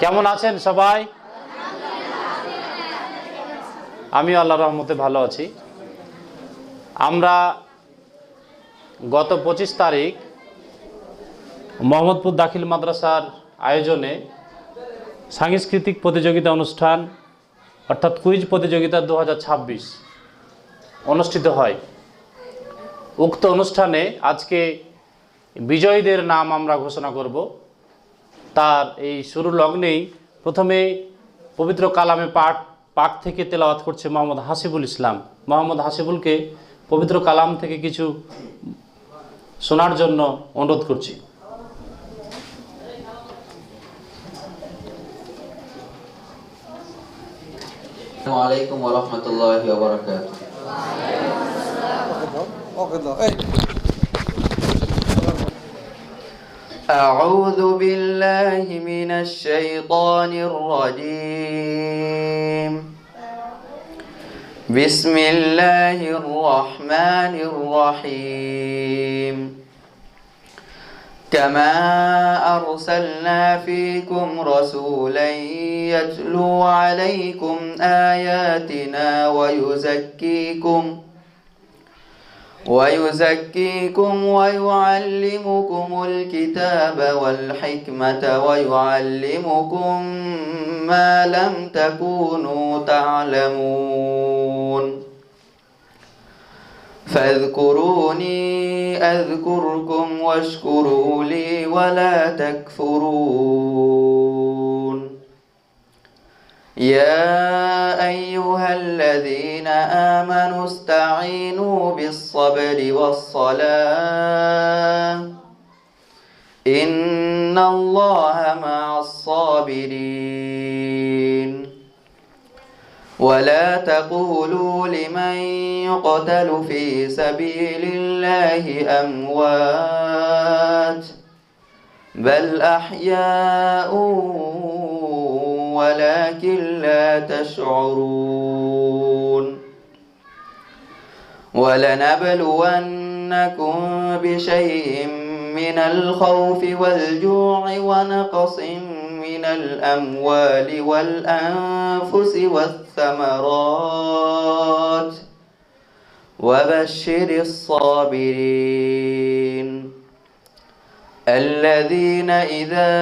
কেমন আছেন সবাই? আমি আল্লাহর রহমতে ভালো আছি। আমরা গত 25 তারিখ মোহাম্মদপুর দাখিল মাদ্রাসার আয়োজনে সাংস্কৃতিক প্রতিযোগিতা অনুষ্ঠান অর্থাৎ কুইজ প্রতিযোগিতা 2026 অনুষ্ঠিত হয়। উক্ত অনুষ্ঠানে আজকে বিজয়ীদের নাম আমরা ঘোষণা করব। তার এই শুরু লগ্নেই প্রথমে পবিত্র কালামে পাক থেকে তেলাওয়াত করছে মোহাম্মদ হাসিবুল ইসলাম। মোহাম্মদ হাসিবুলকে পবিত্র কালাম থেকে কিছু শোনার জন্য অনুরোধ করছি। আসসালামু আলাইকুম ওয়া রাহমাতুল্লাহি ওয়া বারাকাতুহু। أعوذ بالله من الشيطان الرجيم. بسم الله الرحمن الرحيم. كما أرسلنا فيكم رسولا يتلو عليكم آياتنا ويزكيكم ويعلمكم الكتاب والحكمة ويعلمكم ما لم تكونوا تعلمون فاذكروني أذكركم واشكروا لي ولا تكفرون. يا أيها الذين آمنوا استعينوا بالصبر والصلاة إن الله مع الصابرين. ولا تقولوا لمن يقتل في سبيل الله أموات بل أحياء ولكن لا تشعرون. ولنبلونكم بشيء من الخوف والجوع ونقص من الأموال والأنفس والثمرات وبشر الصابرين الذين إذا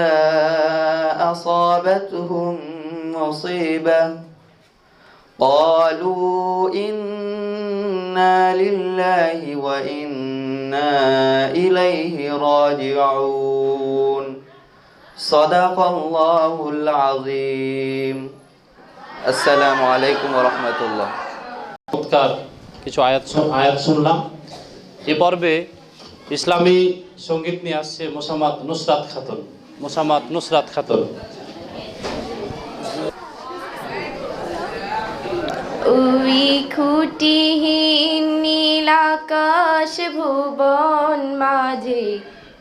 أصابتهم مصيبة قالوا إنا لله وإنا إليه راجعون. صدق الله العظيم. السلام عليكم ورحمة الله. কিছু আয়াত শুনলাম। এ পর্বে ইসলামী সঙ্গীত নিয়ে আসছে মোসাম্মদ নুসরাত খাতুন। ওই খুঁটিহীন নীল আকাশ ভুবন মাঝে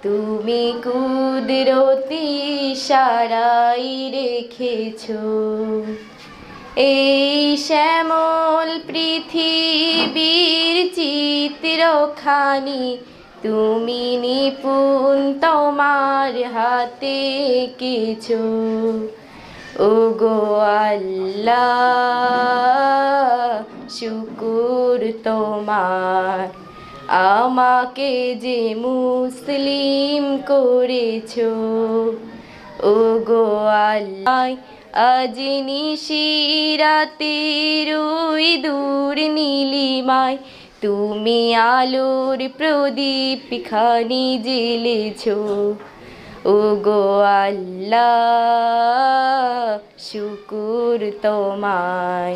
তুমি কুদরতি ইশারায় রেখেছো। এই শ্যামল পৃথিবীর চিত্রখানি তুমি নিপুণ তোমার হাতে এঁকেছো। ওগো আল্লাহ শুকুর তোমার, আমাকে যে মুসলিম করেছো। ওগো আল্লাহ আজ নিশিরাতের ওই দূর নীলিমায় তুমি আলোর প্রদীপ খানি জ্বেলেছো। ওগো আল্লাহ শুকুর তোমায়,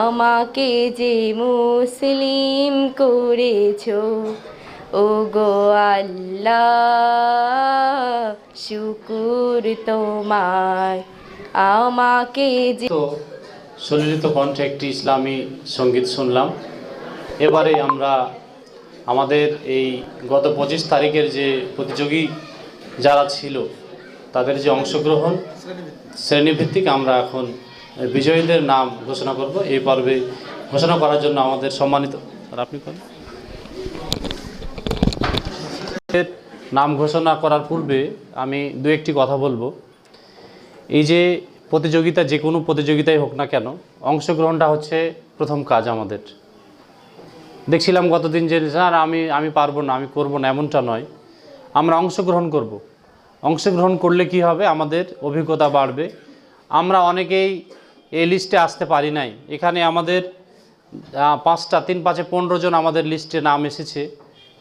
আমাকে যে মুসলিম করেছো। ওগো আল্লাহ শুকুর তোমায়, আমাকে যে। তো সুললিত কণ্ঠে একটি ইসলামী সঙ্গীত শুনলাম। এবারে আমরা আমাদের এই গত 25 তারিখের যে প্রতিযোগী যারা ছিল তাদের যে অংশগ্রহণ শ্রেণীভিত্তিক আমরা এখন বিজয়ীদের নাম ঘোষণা করব। এই পর্বে ঘোষণা করার জন্য আমাদের সম্মানিত আপনি নাম ঘোষণা করার পূর্বে আমি দু একটি কথা বলবো। এই যে প্রতিযোগিতা, যে কোনো প্রতিযোগিতাই হোক না কেন, অংশগ্রহণটা হচ্ছে প্রথম কাজ আমাদের। দেখছিলাম গতদিন যে স্যার আমি পারবো না, আমি করব না, এমনটা নয়। আমরা অংশগ্রহণ করব। অংশগ্রহণ করলে কি হবে, আমাদের অভিজ্ঞতা বাড়বে। আমরা অনেকেই এই লিস্টে আসতে পারি নাই। এখানে আমাদের 3 5 15 জন আমাদের লিস্টে নাম এসেছে,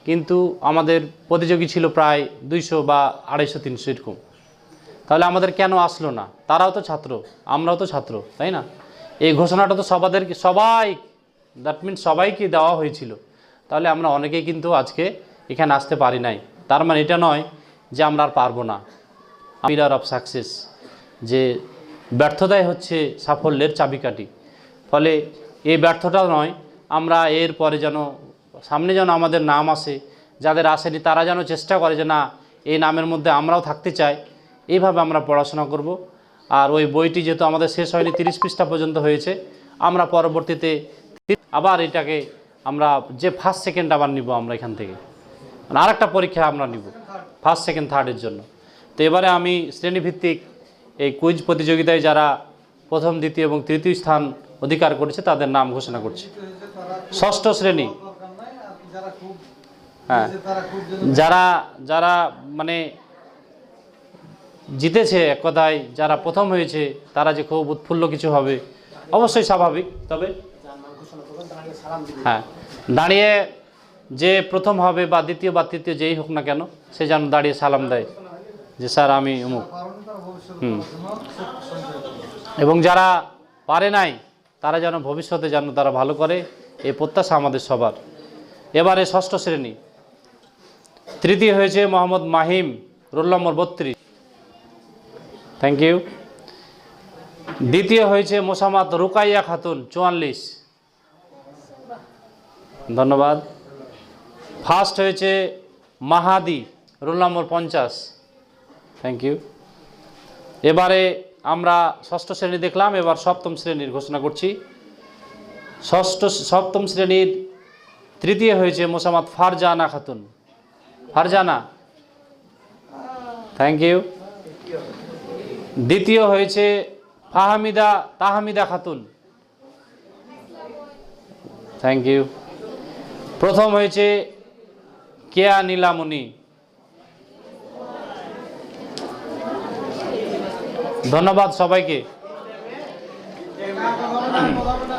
কিন্তু আমাদের প্রতিযোগী ছিল প্রায় 200 বা 250 300 এরকম। তাহলে আমাদের কেন আসলো না? তারাও তো ছাত্র, আমরাও তো ছাত্র, তাই না? এই ঘোষণাটা তো সবাই, দ্যাট মিনস সবাইকে দেওয়া হয়েছিল। তাহলে আমরা অনেকেই কিন্তু আজকে এখানে আসতে পারি নাই। তার মানে এটা নয় যে আমরা আর পারবো না। মিরার অফ সাকসেস, যে ব্যর্থতাই হচ্ছে সাফল্যের চাবিকাঠি। ফলে এই ব্যর্থতা নয়, আমরা এর পরে যেন সামনে যেন আমাদের নাম আসে, যাদের আসেনি তারা যেন চেষ্টা করে যে না, এই নামের মধ্যে আমরাও থাকতে চাই। এইভাবে আমরা পড়াশোনা করব। আর ওই বইটি যেহেতু আমাদের শেষ হয়নি, 30 পৃষ্ঠা পর্যন্ত হয়েছে, আমরা পরবর্তীতে আবার এটাকে আমরা যে ফার্স্ট সেকেন্ড আবার নিব, আমরা এখান থেকে মানে আরেকটা পরীক্ষা আমরা নিব ফার্স্ট সেকেন্ড থার্ডের জন্য। তো এবারে আমি শ্রেণীভিত্তিক এই কুইজ প্রতিযোগিতায় যারা প্রথম, দ্বিতীয় এবং তৃতীয় স্থান অধিকার করেছে তাদের নাম ঘোষণা করছি। ষষ্ঠ শ্রেণী, হ্যাঁ, যারা মানে জিতেছে, এক কথায় যারা প্রথম হয়েছে, তারা যে খুব উৎফুল্ল কিছু হবে অবশ্যই স্বাভাবিক। তবে হ্যাঁ, দাঁড়িয়ে যে প্রথম হবে বা দ্বিতীয় বা তৃতীয় যেই হোক না কেন, সে যেন দাঁড়িয়ে সালাম দেয় যে স্যার আমি অমুক। এবং যারা পারে নাই তারা যেন ভবিষ্যতে যেন তারা ভালো করে, এই প্রত্যাশা আমাদের সবার। এবারে ষষ্ঠ শ্রেণী, তৃতীয় হয়েছে Mohammad Mahim, roll number 32। Thank you. দ্বিতীয় হয়েছে মোসাম্মদ রুকাইয়া খাতুন, 44। ধন্যবাদ। ফার্স্ট হয়েছে Mahadi, roll number 50। Thank you. এবারে আমরা ষষ্ঠ শ্রেণী দেখলাম, এবার সপ্তম শ্রেণীর ঘোষণা করছি। সপ্তম শ্রেণীর তৃতীয় হয়েছে মোসাম্মদ ফারজানা খাতুন, ফারজানা। Thank you. দ্বিতীয় হয়েছে তাহমিদা খাতুন। Thank you. প্রথম হয়েছে কেয়া নীলামণি। ধন্যবাদ সবাইকে।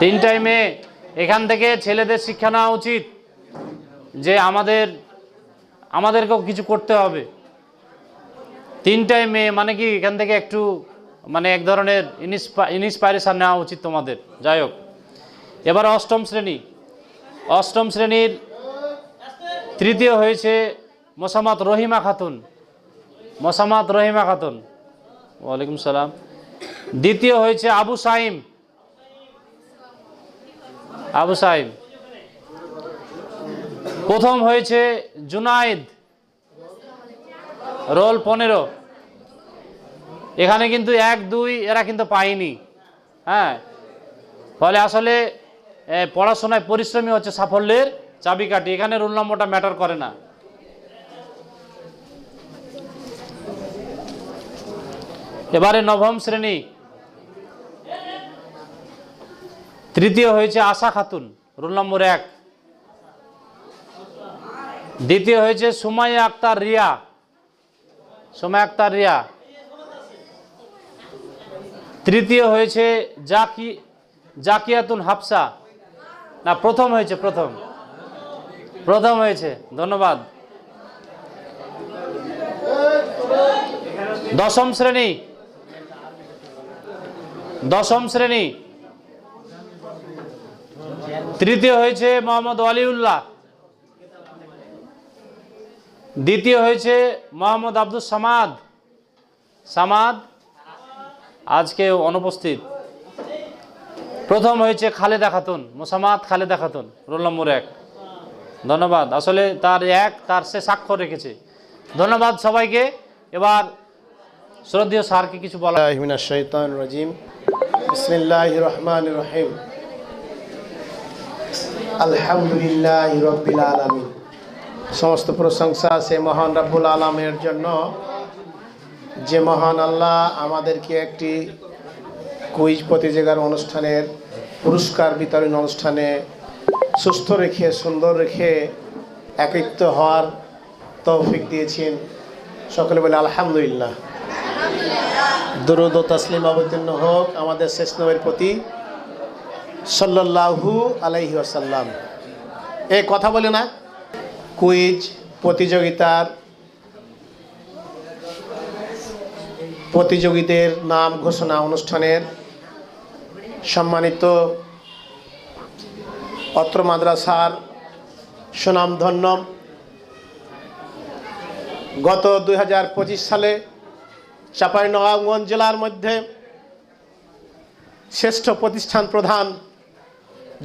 3 টাইমে এখান থেকে ছেলেদের শিক্ষা নেওয়া উচিত যে আমাদেরকেও কিছু করতে হবে। 3 টাইমে মানে কি, এখান থেকে একটু মানে এক ধরনের ইন্সপাইরেশন নেওয়া উচিত তোমাদের। যাই হোক, এবার অষ্টম শ্রেণী। অষ্টম শ্রেণীর তৃতীয় হয়েছে মোসাম্মদ রহিমা খাতুন, মোসাম্মদ রহিমা খাতুন। ওয়ালাইকুম সালাম। দ্বিতীয় হয়েছে আবু সাইম, আবু সাইম। প্রথম হয়েছে জুনাইদ, রোল 15। এখানে কিন্তু 1 2 এরা কিন্তু পায়নি। হ্যাঁ, ফলে আসলে পড়াশোনায় পরিশ্রমী হচ্ছে সাফল্যের চাবিকাঠি। এখানে রোল নম্বরটা ম্যাটার করে না। এবারে নবম শ্রেণী, তৃতীয় হয়েছে আশা খাতুন, রোল নম্বর 1। দ্বিতীয় হয়েছে সুমাইয়া আক্তার রিয়া, সুমাইয়া আক্তার রিয়া। তৃতীয় হয়েছে জাকিয়াতুন হাফসা, না প্রথম হয়েছে, প্রথম হয়েছে। ধন্যবাদ। দশম শ্রেণী, তৃতীয় হয়েছে মোহাম্মদ ওয়ালিউল্লাহ। দ্বিতীয় হয়েছে মোহাম্মদ আব্দুল সামাদ, আজকে অনুপস্থিত। প্রথম হয়েছে খালেদা খাতুন, মোসাম্মদ খালেদা খাতুন, রোল নম্বর 1। ধন্যবাদ। আসলে তার সে স্বাক্ষর রেখেছে। ধন্যবাদ সবাইকে। এবার শ্রদ্ধেয় স্যারকে কিছু বলা। মিনাশ শাইতানির রাজিম। বিসমিল্লাহির রহমানির রহিম। আলহামদুলিল্লাহি রাব্বিল আলামিন। সমস্ত প্রশংসা সে মহান রব্বুল আলামিনের জন্য, যে মহান আল্লাহ আমাদেরকে একটি কুইজ প্রতিযোগিতার অনুষ্ঠানের পুরস্কার বিতরণ অনুষ্ঠানে সুস্থ রেখে সুন্দর রেখে একত্রিত হওয়ার তৌফিক দিয়েছেন। সকলে বলে আলহামদুলিল্লাহ। দরুদ ও তাসলিম অবতীর্ণ হোক আমাদের শেষ নবীর প্রতি সাল্লাল্লাহু আলাইহি ওয়াসাল্লাম। এই কথা বলে না, কুইজ প্রতিযোগীদের নাম ঘোষণা অনুষ্ঠানের সম্মানিত অত্র মাদ্রাসার সুনামধন্য গত 2025 সালে চাঁপাইনবাবগঞ্জ জেলার মধ্যে শ্রেষ্ঠ প্রতিষ্ঠান প্রধান,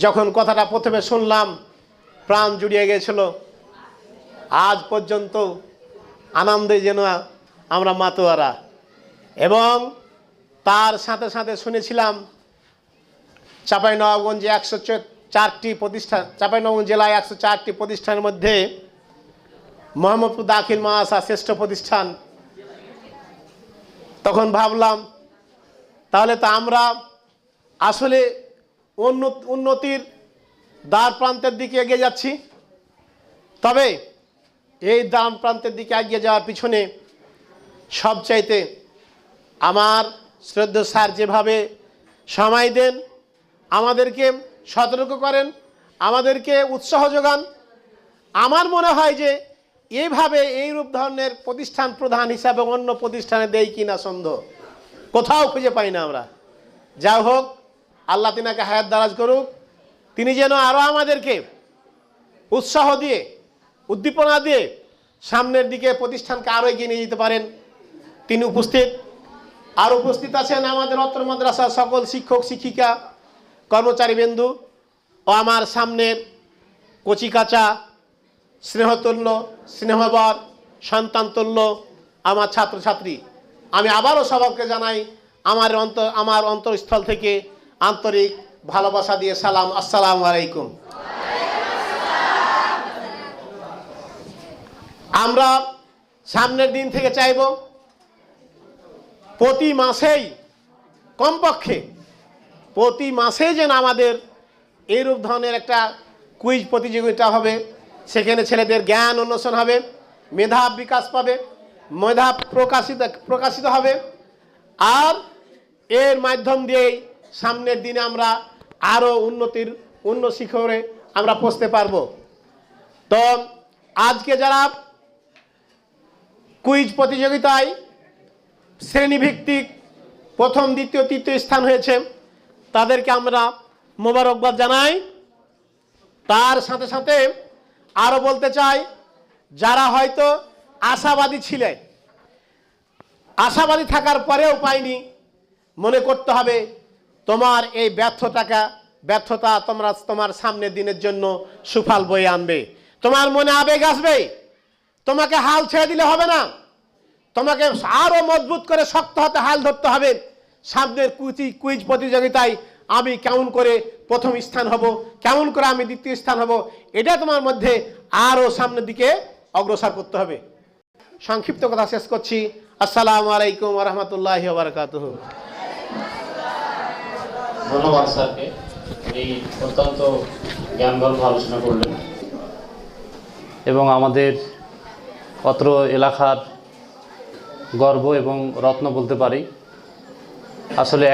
যখন কথাটা প্রথমে শুনলাম প্রাণ জুড়িয়ে গিয়েছিল। আজ পর্যন্ত আনন্দে যেন আমরা মাতোয়ারা। এবং তার সাথে সাথে শুনেছিলাম চাঁপাইনবাবগঞ্জে 104টি প্রতিষ্ঠান, চাঁপাইনবাবগঞ্জ জেলায় 104টি প্রতিষ্ঠানের মধ্যে মোহাম্মদপুর দাখিল মাদ্রাসা শ্রেষ্ঠ প্রতিষ্ঠান। তখন ভাবলাম তাহলে তো আমরা আসলে উন্নতির দ্বার প্রান্তের দিকে এগিয়ে যাচ্ছি। তবে এই দ্বার প্রান্তের দিকে এগিয়ে যাওয়ার পিছনে সবচাইতে আমার শ্রদ্ধেয় স্যার যেভাবে সময় দেন, আমাদেরকে সতর্ক করেন, আমাদেরকে উৎসাহ যোগান, আমার মনে হয় যে এইভাবে এইরূপ ধরনের প্রতিষ্ঠান প্রধান হিসাবে অন্য প্রতিষ্ঠানে দেয় কিনা সন্দেহ, কোথাও খুঁজে পাই না আমরা। যা হোক, আল্লাহ তিনাকে হায়াত দারাজ করুক, তিনি যেন আরও আমাদেরকে উৎসাহ দিয়ে উদ্দীপনা দিয়ে সামনের দিকে প্রতিষ্ঠানকে আরও এগিয়ে নিয়ে যেতে পারেন। তিনি উপস্থিত, আর উপস্থিত আছেন আমাদের অত্র মাদ্রাসার সকল শিক্ষক শিক্ষিকা কর্মচারীবৃন্দু ও আমার সামনের কচিকাচা স্নেহতুল্য স্নেহবর সন্তানতুল্য আমার ছাত্রছাত্রী। আমি আবারও সবাইকে জানাই আমার অন্তরস্থল থেকে আন্তরিক ভালোবাসা দিয়ে সালাম, আসসালামু আলাইকুম। আমরা সামনের দিন থেকে চাইব প্রতি মাসেই, কমপক্ষে প্রতি মাসেই যেন আমাদের এইরূপ ধরনের একটা কুইজ প্রতিযোগিতা হবে। সেখানে ছেলেদের জ্ঞান উন্মোচন হবে, মেধা বিকাশ পাবে, মেধা প্রকাশিত হবে, আর এর মাধ্যম দিয়েই সামনের দিনে আমরা আরও উন্নত শিখরে আমরা পৌঁছতে পারবো। তো আজকে যারা কুইজ প্রতিযোগিতায় শ্রেণীভিত্তিক প্রথম দ্বিতীয় তৃতীয় স্থান হয়েছে, তাদেরকে আমরা মোবারকবাদ জানাই। তার সাথে সাথে আরও বলতে চাই, যারা হয়তো আশাবাদী ছিলেন, আশাবাদী থাকার পরেও পাইনি, মনে করতে হবে তোমার এই ব্যর্থতা তোমার সামনের দিনের জন্য সুফল বয়ে আনবে। তোমার মনে আবেগ আসবে, তোমাকে হাল ছেড়ে দিলে হবে না, তোমাকে আরও মজবুত করে শক্ত হতে হাল ধরতে হবে। সামনের কুইজ প্রতিযোগিতায় আমি কেমন করে প্রথম স্থান হব, কেমন করে আমি দ্বিতীয় স্থান হব, এটা তোমার মধ্যে আরও সামনের দিকে অগ্রসর করতে হবে। সংক্ষিপ্ত কথা শেষ করছি। আসসালামু আলাইকুম ওয়া রাহমাতুল্লাহি ওয়া বারাকাতুহু। ধন্যবাদ স্যারকে, এই অত্যন্ত জ্ঞানগর্ভ আলোচনা করলেন এবং আমাদের অত্র এলাকার গর্ব এবং রত্ন বলতে পারি। আসলে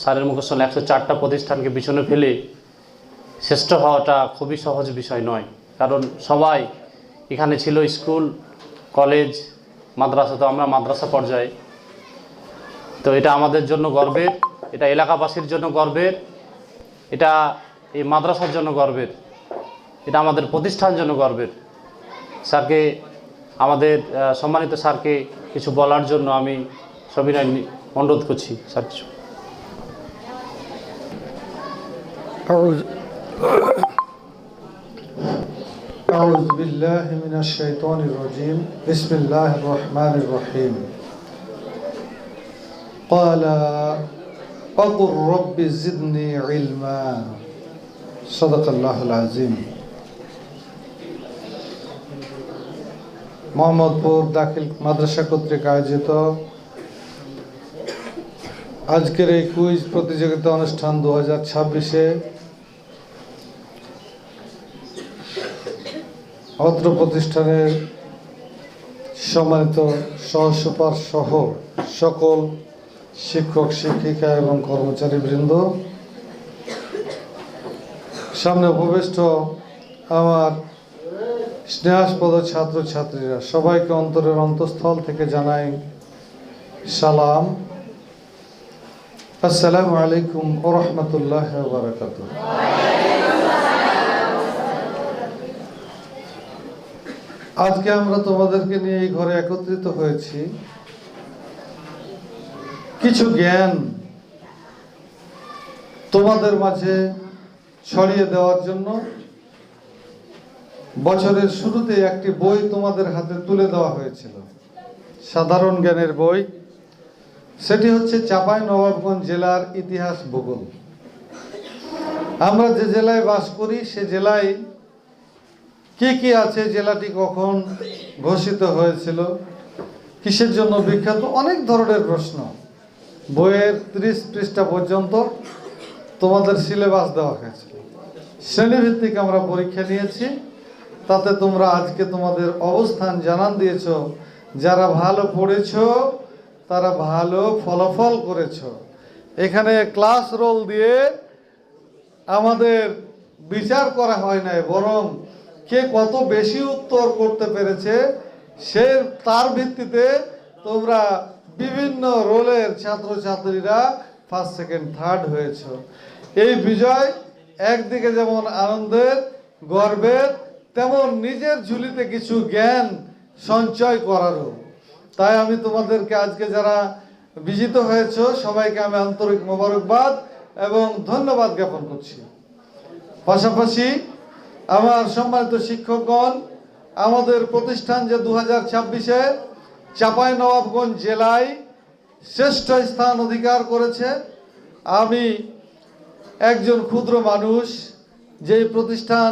স্যারের মুখে শুনলে 104টা প্রতিষ্ঠানকে পিছনে ফেলে শ্রেষ্ঠ হওয়াটা খুবই সহজ বিষয় নয়, কারণ সবাই এখানে ছিল স্কুল কলেজ মাদ্রাসা, তো আমরা মাদ্রাসা পর্যায়ে। তো এটা আমাদের জন্য গর্বের, এটা এলাকাবাসীর জন্য গর্বের, এটা এই মাদ্রাসার জন্য গর্বের, এটা আমাদের প্রতিষ্ঠানের জন্য গর্বের। স্যারকে, আমাদের সম্মানিত স্যারকে কিছু বলার জন্য আমি সবিনয় অনুরোধ করছি। স্যার কিছু। أعوذ بالله من الشيطان الرجيم بسم الله الرحمن الرحيم قال وقل رب زدني علما صدق الله العظيم মোহাম্মদপুর দাখিল মাদ্রাসা কর্তৃক আয়োজিত আজকের এই কুইজ প্রতিযোগিতা অনুষ্ঠান 2026-এ অত্র প্রতিষ্ঠানের সম্মানিত সহসুপার সহ সকল শিক্ষক শিক্ষিকা এবং কর্মচারীবৃন্দ, সামনে উপবিষ্ট আমার স্নেহাস্পদ ছাত্রছাত্রীরা, সবাইকে অন্তরের অন্তঃস্থল থেকে জানাই সালাম। আসসালামু আলাইকুম ওয়া রাহমাতুল্লাহি ওয়া বারাকাতুহু। আজকে আমরা তোমাদেরকে নিয়ে এই ঘরে একত্রিত হয়েছি কিছু জ্ঞান তোমাদের মাঝে ছড়িয়ে দেওয়ার জন্য। বছরের শুরুতে একটি বই তোমাদের হাতে তুলে দেওয়া হয়েছিল, সাধারণ জ্ঞানের বই। সেটি হচ্ছে চাঁপাইনবাবগঞ্জ জেলার ইতিহাস ভূগোল। আমরা যে জেলায় বাস করি সে জেলায় কি কি আছে, জেলাটি কখন ঘোষিত হয়েছিল, কিসের জন্য বিখ্যাত, অনেক ধরনের প্রশ্ন বইয়ের 30 পৃষ্ঠা পর্যন্ত তোমাদের সিলেবাস দেওয়া হয়েছিল। শ্রেণীভিত্তিক আমরা পরীক্ষা নিয়েছি, তাতে তোমরা আজকে তোমাদের অবস্থান জানান দিয়েছ। যারা ভালো পড়েছো তারা ভালো ফলাফল করেছো। এখানে ক্লাস রোল দিয়ে আমাদের বিচার করা হয় নাই, বরং কে কত বেশি উত্তর করতে পেরেছে সে তার ভিত্তিতে তোমরা বিভিন্ন রোলের ছাত্রছাত্রীরা ফার্স্ট সেকেন্ড থার্ড হয়েছ। এই বিজয় একদিকে যেমন আনন্দের গর্বের, তেমন নিজের ঝুলিতে কিছু জ্ঞান সঞ্চয় করারও। তাই আমি তোমাদেরকে আজকে যারা বিজিত হয়েছ সবাইকে আমি আন্তরিক মোবারকবাদ এবং ধন্যবাদ জ্ঞাপন করছি। পাশাপাশি আমার সম্মানিত শিক্ষকগণ, আমাদের প্রতিষ্ঠান যে 2026-এ চাঁপাইনবাবগঞ্জ জেলায় শ্রেষ্ঠ স্থান অধিকার করেছে, আমি একজন ক্ষুদ্র মানুষ যেই প্রতিষ্ঠান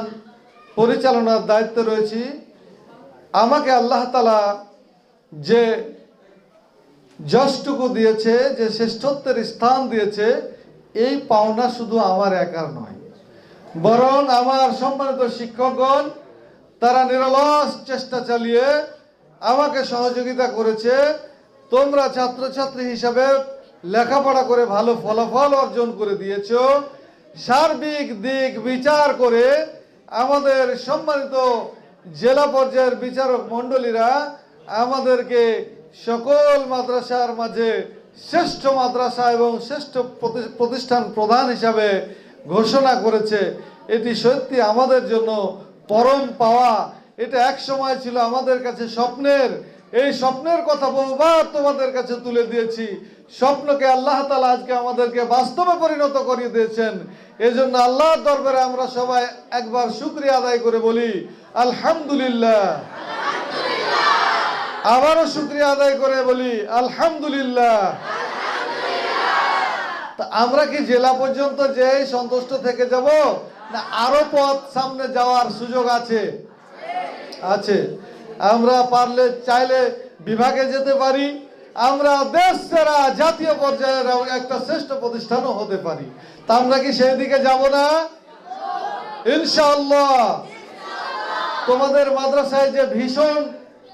পরিচালনার দায়িত্বে রয়েছি। আমাকে আল্লাহ তাআলা যে যশটুকু দিয়েছে, যে শ্রেষ্ঠত্বের স্থান দিয়েছে, এই পাওনা শুধু আমার একার নয়, বরং আমার সম্মানিত শিক্ষকগণ তারা নিরলস চেষ্টা চালিয়ে আমাকে সহযোগিতা করেছে। তোমরা ছাত্রছাত্রী হিসাবে লেখাপড়া করে ভালো ফলাফল অর্জন করে দিয়েছ। সার্বিক দিক বিচার করে আমাদের সম্মানিত জেলা পর্যায়ের বিচারক মণ্ডলীরা আমাদেরকে সকল মাদ্রাসার মাঝে শ্রেষ্ঠ মাদ্রাসা এবং শ্রেষ্ঠ প্রতিষ্ঠান প্রধান হিসাবে ঘোষণা করেছে। এটি সত্যি আমাদের জন্য পরম পাওয়া। এটা এক সময় ছিল আমাদের কাছে স্বপ্নের। এই স্বপ্নের কথা বহুবার তোমাদের কাছে তুলে দিয়েছি। স্বপ্নকে আল্লাহ তাআলা আজকে আমাদেরকে বাস্তবে পরিণত করিয়ে দিয়েছেন। এজন্য আল্লাহর দরবারে আমরা সবাই একবার শুকরিয়া আদায় করে বলি আলহামদুলিল্লাহ। আবারও শুকরিয়া আদায় করে বলি আলহামদুলিল্লাহ। তা আমরা কি জেলা পর্যন্ত যেই সন্তুষ্ট থেকে যাব, না আরো পথ সামনে যাওয়ার সুযোগ আছে? আছে। আমরা পারলে চাইলে বিভাগে যেতে পারি, আমরা দেশ সেরা জাতীয় পর্যায়ের একটা শ্রেষ্ঠ প্রতিষ্ঠানও হতে পারি। তা আমরা কি সেই দিকে যাব না? ইনশাআল্লাহ। তোমাদের মাদ্রাসায় যে ভীষণ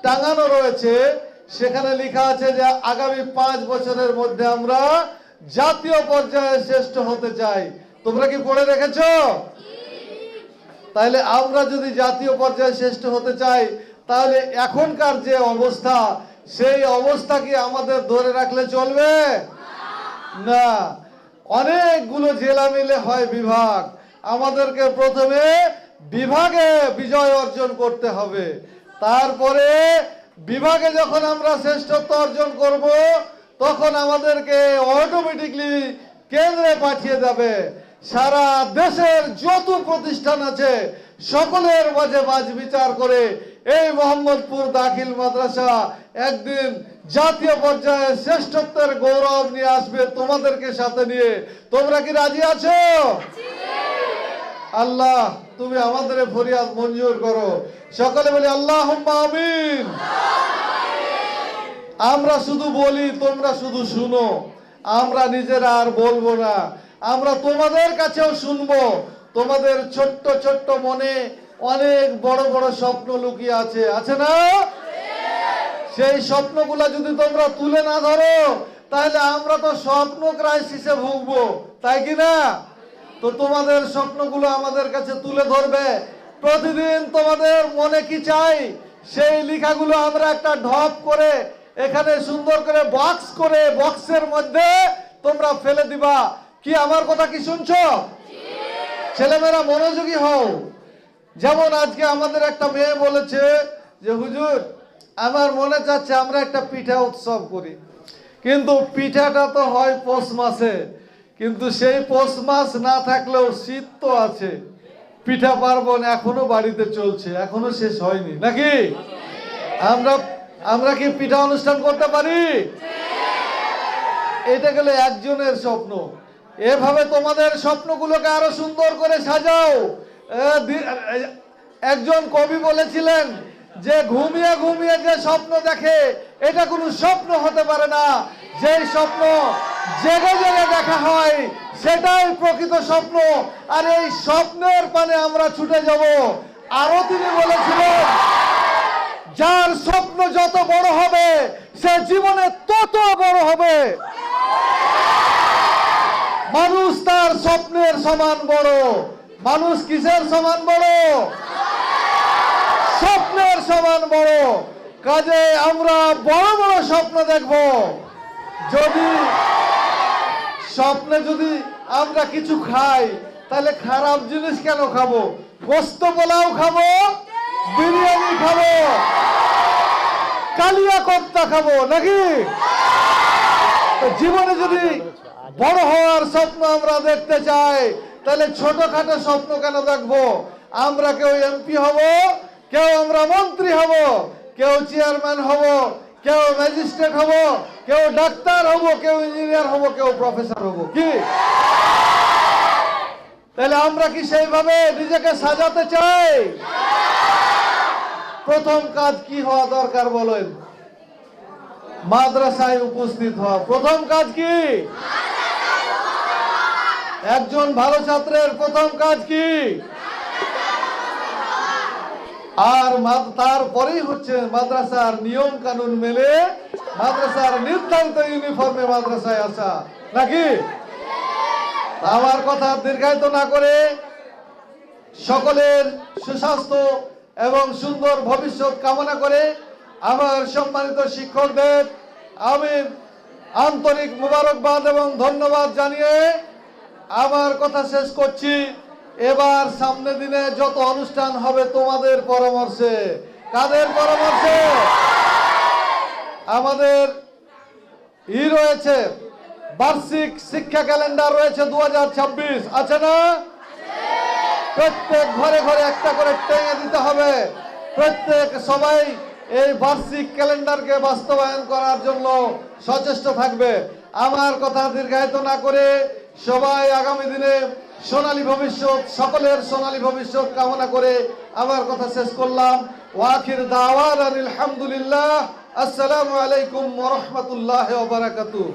টাঙানো রয়েছে সেখানে লেখা আছে যে আগামী 5 বছরের মধ্যে আমরা জাতীয় পর্যায়ে শ্রেষ্ঠ হতে চাই। তোমরা কি পড়ে রেখেছো? তাহলে আমরা যদি জাতীয় পর্যায়ে শ্রেষ্ঠ হতে চাই, তাহলে এখনকার যে অবস্থা সেই অবস্থা কি আমাদের ধরে রাখলে চলবে না? অনেকগুলো জেলা মিলে হয় বিভাগ। আমাদেরকে প্রথমে বিভাগে বিজয় অর্জন করতে হবে, তারপরে বিভাগে যখন আমরা শ্রেষ্ঠত্ব অর্জন করব তখন আমাদেরকে অটোমেটিকলি কেন্দ্রে পাঠিয়ে যাবে। সারা দেশের যত প্রতিষ্ঠান আছে সকলের মাঝে বাজ বিচার করে এই মোহাম্মদপুর দাখিল মাদ্রাসা একদিন জাতীয় পর্যায়ে শ্রেষ্ঠত্বের গৌরব নিয়ে আসবে তোমাদেরকে সাথে নিয়ে। তোমরা কি রাজি আছো? আল্লাহ তুমি আমাদের এই ফরিয়াদ মঞ্জুর করো। সকলে বলি আল্লাহুম্মা আমিন। আমরা শুধু বলি, তোমরা শুধু শুনো। আমরা নিজেরা আর বলবো না, আমরা তোমাদের কাছেও শুনবো। তোমাদের ছোট্ট ছোট্ট মনে অনেক বড় বড় স্বপ্ন লুকিয়ে আছে, আছে না? সেই স্বপ্নগুলা যদি তোমরা তুলে না ধরো, তাহলে আমরা তো স্বপ্ন ক্রাইসিসে ভুগবো, তাই কি না? তো তোমাদের স্বপ্নগুলো আমাদের কাছে তুলে ধরবে। প্রতিদিন তোমাদের মনে কি চাই সেই লেখাগুলো আমরা একটা ঢপ করে এখানে সুন্দর করে বক্স করে বক্সের মধ্যে তোমরা ফেলে দিবা। কি আমার কথা কি শুনছো? ছেলেমেয়েরা মনোযোগী হও। যেমন আজকে আমাদের একটা মেয়ে বলেছে যে হুজুর, আমার মনে চাচ্ছে আমরা একটা পিঠা উৎসব করি, কিন্তু পিঠাটা তো হয় পৌষ মাসে, কিন্তু সেই পৌষ মাস না থাকলেও শীত তো আছে। পিঠা পার্বণ এখনো বাড়িতে চলছে, এখনো শেষ হয়নি নাকি? আমরা কি পিঠা অনুষ্ঠান করতে পারি? এটা গেলে একজনের স্বপ্ন। এভাবে তোমাদের স্বপ্নগুলোকে আরো সুন্দর করে সাজাও। একজন কবি বলেছিলেন যে ঘুমিয়ে ঘুমিয়ে যে স্বপ্ন দেখে এটা কোনো স্বপ্ন হতে পারে না, যেই স্বপ্ন জেগে জেগে দেখা হয় সেটাই প্রকৃত স্বপ্ন। আর এই স্বপ্নের পানে আমরা ছুটে যাব। আরো তিনি বলেছিলেন, যার স্বপ্ন যত বড় হবে সে জীবনে তত বড় হবে। মানুষ তার স্বপ্নের সমান বড়। মানুষ কিসের সমান বড়? স্বপ্নের সমান বড়। কাজে আমরা বড় বড় স্বপ্ন দেখব। যদি স্বপ্নে যদি আমরা কিছু খাই, তাহলে খারাপ জিনিস কেন খাবো? গোস্ত পোলাও খাবো, বিরিয়ানি খাবো, কালিয়া কোপ্তা খাবো নাকি? জীবনে যদি বড় হওয়ার স্বপ্ন আমরা দেখতে চাই, তাহলে ছোটখাটো স্বপ্ন কেন দেখবো? আমরা কেউ এমপি হব, কেউ আমরা মন্ত্রী হব, কেউ চেয়ারম্যান হব, কেউ ম্যাজিস্ট্রেট হব, কেউ ডাক্তার হব, কেউ ইঞ্জিনিয়ার হব, কেউ প্রফেসর হব। কি তাহলে আমরা কি সেইভাবে নিজেকে সাজাতে চাই? প্রথম কাজ কি হওয়া দরকার বলেন? মাদ্রাসায় উপস্থিত হওয়া। প্রথম কাজ কি? একজন ভালো ছাত্রের প্রথম কাজ কি? আর তারপরেই হচ্ছে মাদ্রাসার নিয়ম কানুন মেনে মাদ্রাসার নির্ধারিত ইউনিফর্মে মাদ্রাসায় আসা নাকি? আমার কথা দীর্ঘায়িত না করে সকলের সুস্বাস্থ্য এবং সুন্দর ভবিষ্যৎ কামনা করে আমার সম্মানিত শিক্ষকদের আমি আন্তরিক মোবারকবাদ এবং ধন্যবাদ জানিয়ে আমার কথা শেষ করছি। এবার সামনে দিনে যত অনুষ্ঠান হবে তোমাদের পরামর্শে। কাদের পরামর্শে? আমাদের রয়েছে বার্ষিক শিক্ষা ক্যালেন্ডার রয়েছে 2026, আছে না? প্রত্যেক ঘরে ঘরে একটা করে টেঙে দিতে হবে। প্রত্যেক সবাই এই বার্ষিক ক্যালেন্ডারকে বাস্তবায়ন করার জন্য সচেষ্ট থাকবে। আমার কথা দীর্ঘায়িত না করে সবাই আগামী দিনে সোনালী ভবিষ্যৎ, সকলের সোনালী ভবিষ্যৎ কামনা করে আমার কথা শেষ করলাম। ওয়াখির দাওয়ানা আলহামদুলিল্লাহ। আসসালামু আলাইকুম ওয়া রাহমাতুল্লাহি ওয়া বারাকাতুহু।